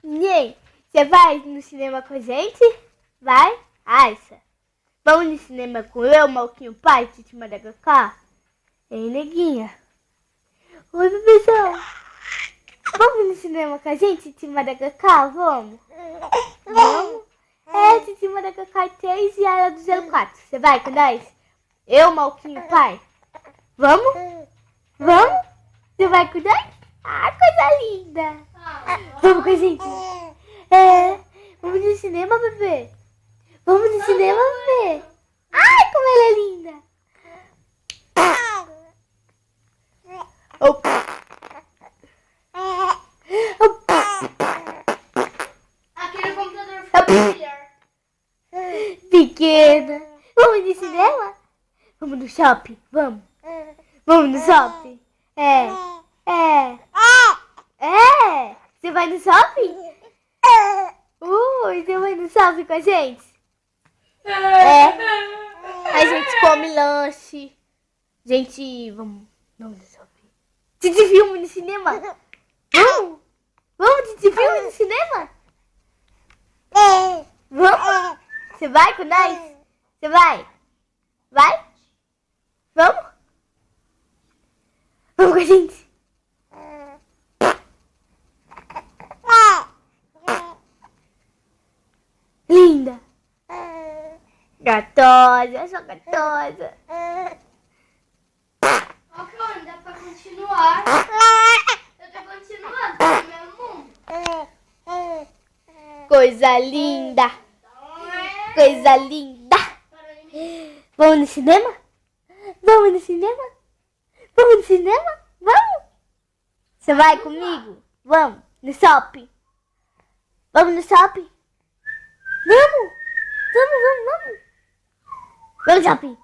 Ninguém. Você vai no cinema com a gente? Vai? Aissa. Vamos no cinema com eu, Malquinho Pai, Titi Madagascar? Ei, neguinha. Oi, bebezão. Vamos no cinema com a gente, Titi Madagascar? Vamos? Vamos? É, Titi Madagascar 3 e a Era do 04. Você vai com nós? Eu, Malquinho Pai? Vamos? Vamos? Você vai com nós? Ah, coisa linda. Vamos com a gente? É. Vamos no cinema, bebê? Vamos no cinema, bebê? Ai, como ela é linda. Aquele computador familiar. Pequena. Vamos no cinema? Vamos no shopping? Vamos. Vamos no shopping? É. Você vai no shopping? Você vai no shopping com a gente? A gente come lanche. Vamos no shopping. Titi filme no cinema? Vamos Titi filme no cinema? Vamos? Você vai com nós? Você vai? Vai? Vamos? Vamos com a gente? Linda. Gatosa, só gatosa. Ok, dá pra continuar. Eu tô continuando, tá no mesmo mundo. Coisa linda. Coisa linda. Vamos no cinema? Vamos no cinema? Vamos no cinema? Vamos? Você vai comigo? Vamos no shopping? Vamos no shopping? Vamos? Vamos. Vamos no shopping?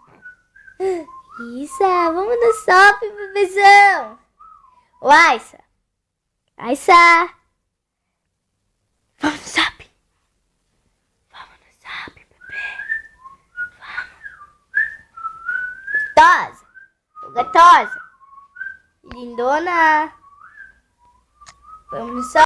Isso, vamos no shopping, bebezão. Ô, Aissa. Vamos no shopping. Vamos no shopping, bebê. Vamos. Gatosa. Lindona. Vamos no shopping.